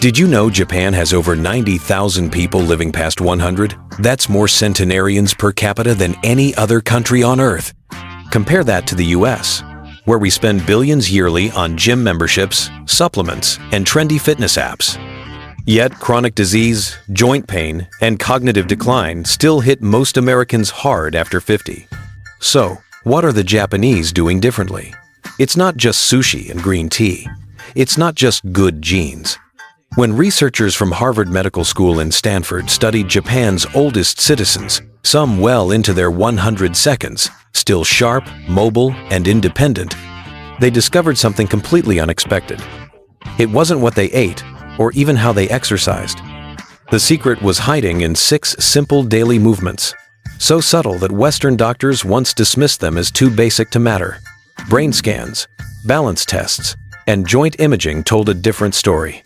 Did you know Japan has over 90,000 people living past 100? That's more centenarians per capita than any other country on Earth. Compare that to the US, where we spend billions yearly on gym memberships, supplements, and trendy fitness apps. Yet, chronic disease, joint pain, and cognitive decline still hit most Americans hard after 50. So, what are the Japanese doing differently? It's not just sushi and green tea. It's not just good genes. When researchers from Harvard Medical School and Stanford studied Japan's oldest citizens, some well into their 100 seconds, still sharp, mobile, and independent, they discovered something completely unexpected. It wasn't what they ate, or even how they exercised. The secret was hiding in 6 simple daily movements, so subtle that Western doctors once dismissed them as too basic to matter. Brain scans, balance tests, and joint imaging told a different story.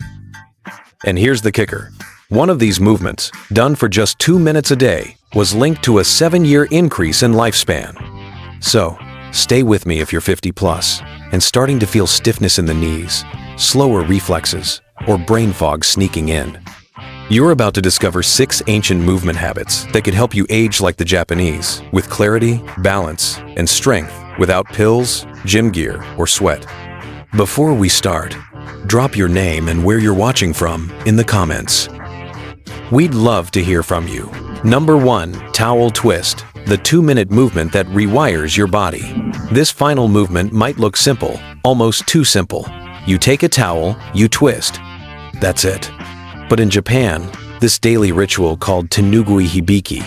And here's the kicker. One of these movements, done for just 2 minutes a day, was linked to a 7-year increase in lifespan. So, stay with me if you're 50 plus and starting to feel stiffness in the knees, slower reflexes, or brain fog sneaking in. You're about to discover 6 ancient movement habits that could help you age like the Japanese, with clarity, balance, and strength without pills, gym gear, or sweat. Before we start, drop your name and where you're watching from in the comments. We'd love to hear from you. Number 1, towel twist, the 2-minute movement that rewires your body. This final movement might look simple, almost too simple. You take a towel, you twist. That's it. But in Japan, this daily ritual called tenugui hibiki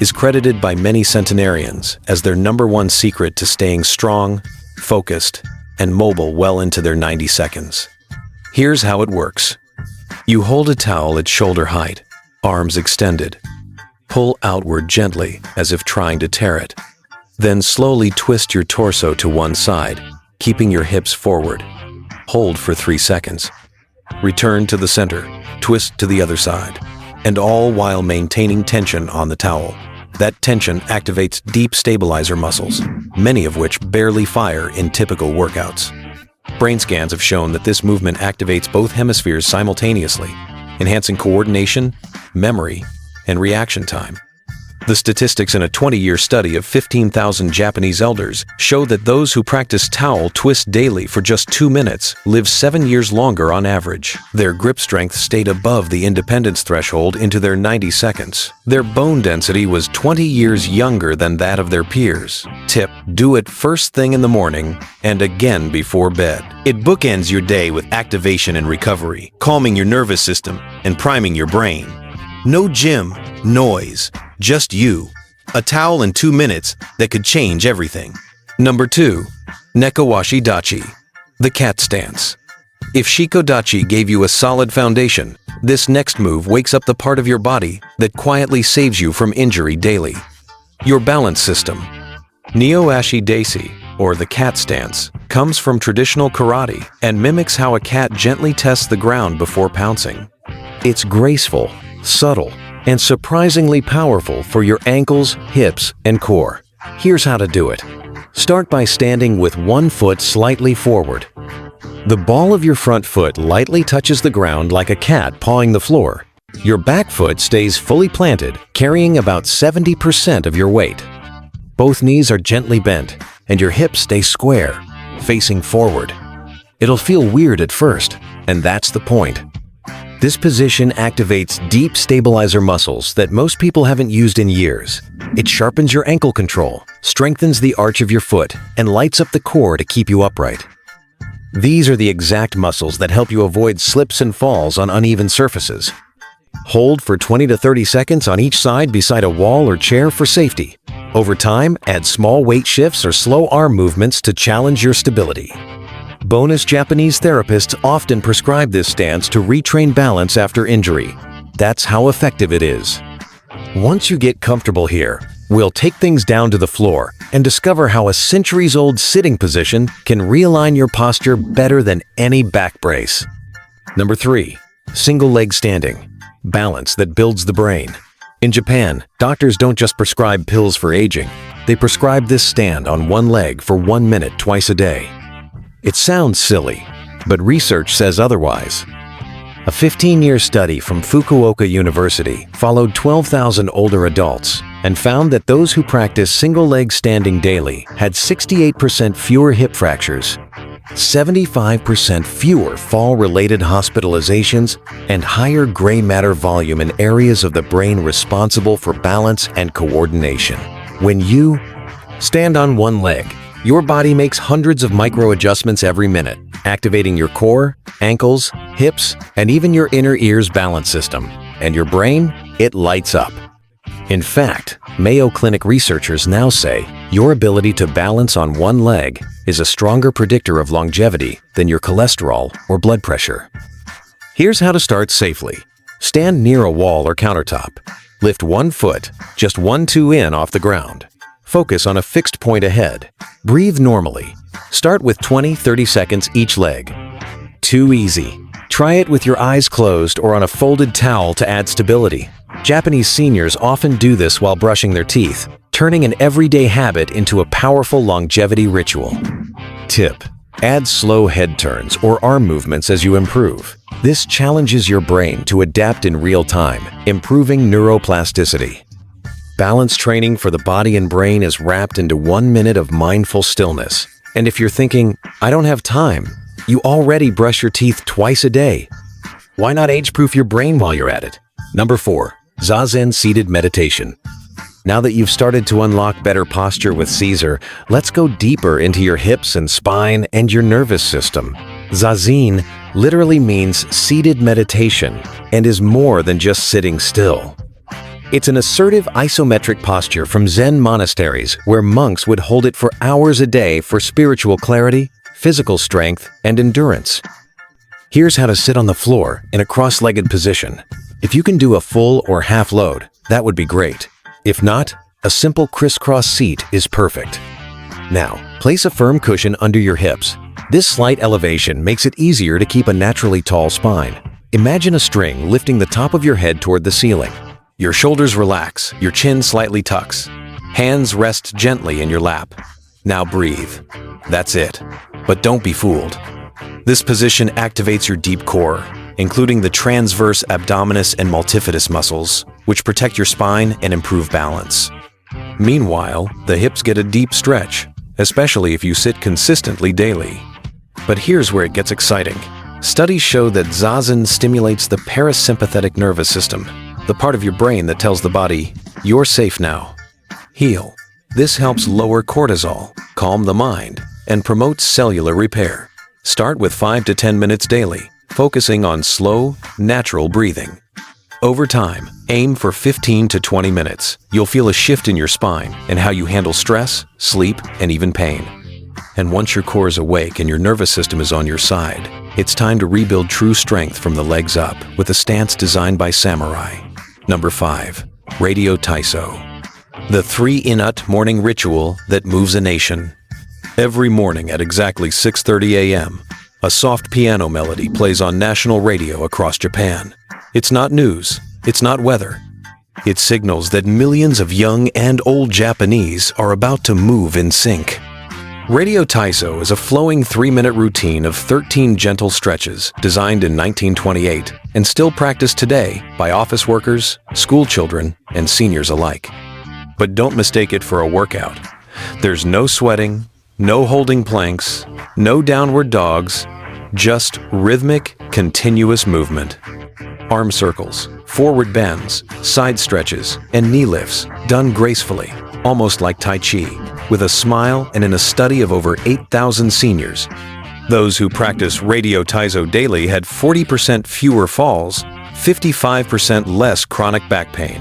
is credited by many centenarians as their number 1 secret to staying strong, focused, and mobile well into their 90 seconds. Here's how it works. You hold a towel at shoulder height, arms extended. Pull outward gently as if trying to tear it. Then slowly twist your torso to one side, keeping your hips forward. Hold for 3 seconds. Return to the center, twist to the other side, and all while maintaining tension on the towel. That tension activates deep stabilizer muscles, many of which barely fire in typical workouts. Brain scans have shown that this movement activates both hemispheres simultaneously, enhancing coordination, memory, and reaction time. The statistics in a 20-year study of 15,000 Japanese elders show that those who practice towel twist daily for just 2 minutes live 7 years longer on average. Their grip strength stayed above the independence threshold into their 90 seconds. Their bone density was 20 years younger than that of their peers. Tip: do it first thing in the morning and again before bed. It bookends your day with activation and recovery, calming your nervous system and priming your brain. No gym, noise, just you. A towel in 2 minutes that could change everything. Number 2, Nekowashi Dachi, the cat stance. If Shikodachi gave you a solid foundation, this next move wakes up the part of your body that quietly saves you from injury daily. Your balance system. Nyoashi Daisi, or the cat stance, comes from traditional karate and mimics how a cat gently tests the ground before pouncing. It's graceful, subtle, and surprisingly powerful for your ankles, hips, and core. Here's how to do it. Start by standing with one foot slightly forward. The ball of your front foot lightly touches the ground like a cat pawing the floor. Your back foot stays fully planted, carrying about 70% of your weight. Both knees are gently bent, and your hips stay square, facing forward. It'll feel weird at first, and that's the point. This position activates deep stabilizer muscles that most people haven't used in years. It sharpens your ankle control, strengthens the arch of your foot, and lights up the core to keep you upright. These are the exact muscles that help you avoid slips and falls on uneven surfaces. Hold for 20 to 30 seconds on each side beside a wall or chair for safety. Over time, add small weight shifts or slow arm movements to challenge your stability. Bonus: Japanese therapists often prescribe this stance to retrain balance after injury. That's how effective it is. Once you get comfortable here, we'll take things down to the floor and discover how a centuries-old sitting position can realign your posture better than any back brace. Number 3, single leg standing. Balance that builds the brain. In Japan, doctors don't just prescribe pills for aging. They prescribe this stand on one leg for 1 minute twice a day. It sounds silly, but research says otherwise. A 15-year study from Fukuoka University followed 12,000 older adults and found that those who practice single-leg standing daily had 68% fewer hip fractures, 75% fewer fall-related hospitalizations, and higher gray matter volume in areas of the brain responsible for balance and coordination. When you stand on one leg, your body makes hundreds of micro-adjustments every minute, activating your core, ankles, hips, and even your inner ear's balance system. And your brain, it lights up. In fact, Mayo Clinic researchers now say your ability to balance on one leg is a stronger predictor of longevity than your cholesterol or blood pressure. Here's how to start safely. Stand near a wall or countertop. Lift one foot, just 1-2 in off the ground. Focus on a fixed point ahead. Breathe normally. Start with 20-30 seconds each leg. Too easy. Try it with your eyes closed or on a folded towel to add stability. Japanese seniors often do this while brushing their teeth, turning an everyday habit into a powerful longevity ritual. Tip: add slow head turns or arm movements as you improve. This challenges your brain to adapt in real time, improving neuroplasticity. Balance training for the body and brain is wrapped into 1 minute of mindful stillness. And if you're thinking, I don't have time, you already brush your teeth twice a day. Why not age-proof your brain while you're at it? Number 4. Zazen seated meditation. Now that you've started to unlock better posture with Caesar, let's go deeper into your hips and spine and your nervous system. Zazen literally means seated meditation and is more than just sitting still. It's an assertive isometric posture from Zen monasteries where monks would hold it for hours a day for spiritual clarity, physical strength, and endurance. Here's how to sit on the floor in a cross-legged position. If you can do a full or half load, that would be great. If not, a simple crisscross seat is perfect. Now, place a firm cushion under your hips. This slight elevation makes it easier to keep a naturally tall spine. Imagine a string lifting the top of your head toward the ceiling. Your shoulders relax, your chin slightly tucks. Hands rest gently in your lap. Now breathe. That's it. But don't be fooled. This position activates your deep core, including the transverse abdominis and multifidus muscles, which protect your spine and improve balance. Meanwhile, the hips get a deep stretch, especially if you sit consistently daily. But here's where it gets exciting. Studies show that Zazen stimulates the parasympathetic nervous system, the part of your brain that tells the body, you're safe now. Heal. This helps lower cortisol, calm the mind, and promote cellular repair. Start with 5 to 10 minutes daily, focusing on slow, natural breathing. Over time, aim for 15 to 20 minutes. You'll feel a shift in your spine and how you handle stress, sleep, and even pain. And once your core is awake and your nervous system is on your side, it's time to rebuild true strength from the legs up with a stance designed by samurai. Number 5. Radio Taiso. The 3-inut morning ritual that moves a nation. Every morning at exactly 6:30 a.m., a soft piano melody plays on national radio across Japan. It's not news, it's not weather. It signals that millions of young and old Japanese are about to move in sync. Radio Taiso is a flowing 3-minute routine of 13 gentle stretches designed in 1928 and still practiced today by office workers, school children, and seniors alike. But don't mistake it for a workout. There's no sweating, no holding planks, no downward dogs, just rhythmic, continuous movement. Arm circles, forward bends, side stretches, and knee lifts done gracefully, almost like Tai Chi, with a smile and in a study of over 8,000 seniors. Those who practice Radio Taiso daily had 40% fewer falls, 55% less chronic back pain.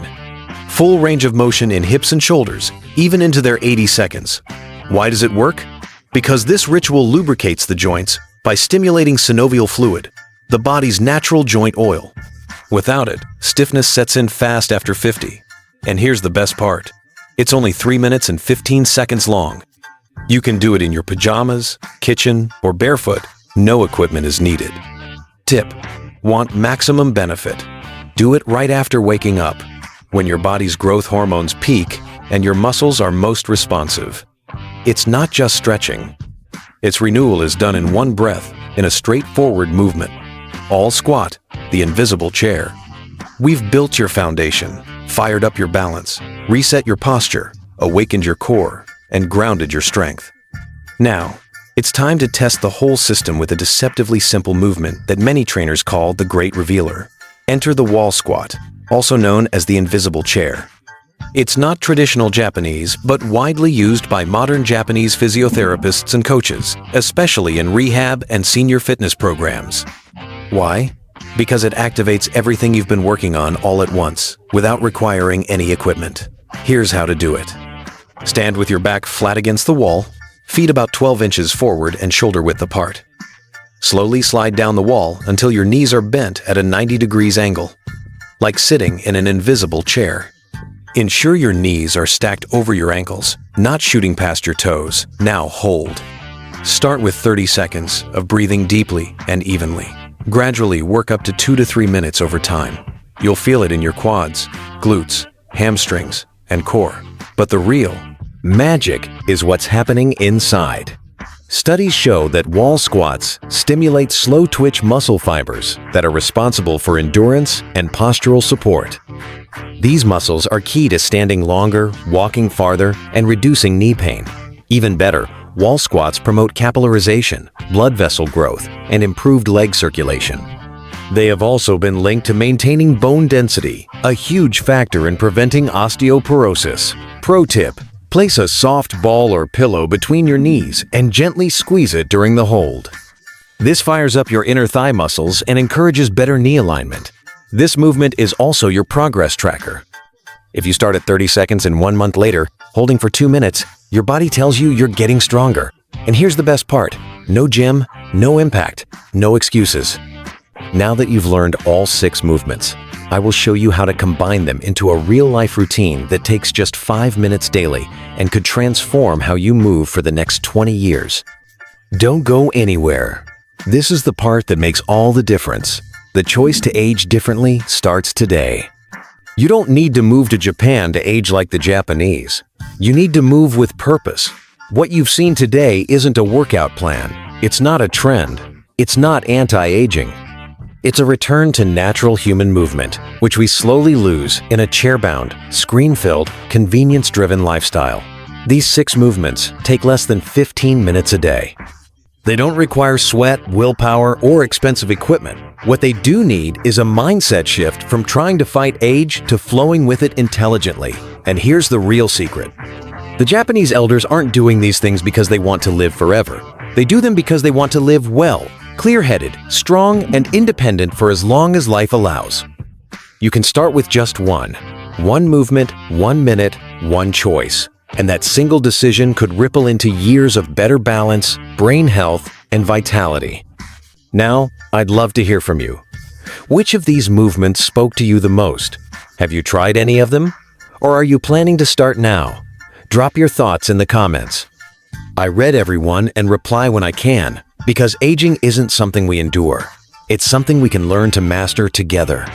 Full range of motion in hips and shoulders, even into their 80 seconds. Why does it work? Because this ritual lubricates the joints by stimulating synovial fluid, the body's natural joint oil. Without it, stiffness sets in fast after 50. And here's the best part. It's only 3 minutes and 15 seconds long. You can do it in your pajamas, kitchen, or barefoot. No equipment is needed. Tip: want maximum benefit? Do it right after waking up, when your body's growth hormones peak and your muscles are most responsive. It's not just stretching. Its renewal is done in one breath, in a straightforward movement. all squat, the invisible chair. We've built your foundation, fired up your balance, reset your posture, awakened your core, and grounded your strength. Now, it's time to test the whole system with a deceptively simple movement that many trainers call the Great Revealer. Enter the wall squat, also known as the invisible chair. It's not traditional Japanese, but widely used by modern Japanese physiotherapists and coaches, especially in rehab and senior fitness programs. Why? Because it activates everything you've been working on all at once, without requiring any equipment. Here's how to do it. Stand with your back flat against the wall, feet about 12 inches forward and shoulder width apart. Slowly slide down the wall until your knees are bent at a 90 degrees angle, like sitting in an invisible chair. Ensure your knees are stacked over your ankles, not shooting past your toes. Now hold. Start with 30 seconds of breathing deeply and evenly. Gradually work up to 2 to 3 minutes over time. You'll feel it in your quads, glutes, hamstrings, and core. But the real magic is what's happening inside. Studies show that wall squats stimulate slow-twitch muscle fibers that are responsible for endurance and postural support. These muscles are key to standing longer, walking farther, and reducing knee pain. Even better, wall squats promote capillarization, blood vessel growth, and improved leg circulation. They have also been linked to maintaining bone density, a huge factor in preventing osteoporosis. Pro tip: place a soft ball or pillow between your knees and gently squeeze it during the hold. This fires up your inner thigh muscles and encourages better knee alignment. This movement is also your progress tracker. If you start at 30 seconds and 1 month later, holding for 2 minutes, your body tells you you're getting stronger. And here's the best part: no gym, no impact, no excuses. Now that you've learned all 6 movements, I will show you how to combine them into a real-life routine that takes just 5 minutes daily and could transform how you move for the next 20 years. Don't go anywhere. This is the part that makes all the difference. The choice to age differently starts today. You don't need to move to Japan to age like the Japanese. You need to move with purpose. What you've seen today isn't a workout plan. It's not a trend. It's not anti-aging. It's a return to natural human movement, which we slowly lose in a chair-bound, screen-filled, convenience-driven lifestyle. These 6 movements take less than 15 minutes a day. They don't require sweat, willpower, or expensive equipment. What they do need is a mindset shift from trying to fight age to flowing with it intelligently. And here's the real secret. The Japanese elders aren't doing these things because they want to live forever. They do them because they want to live well, clear-headed, strong, and independent for as long as life allows. You can start with just one movement, 1 minute, one choice. And that single decision could ripple into years of better balance, brain health, and vitality. Now, I'd love to hear from you. Which of these movements spoke to you the most? Have you tried any of them? Or are you planning to start now? Drop your thoughts in the comments. I read everyone and reply when I can, because aging isn't something we endure. It's something we can learn to master together.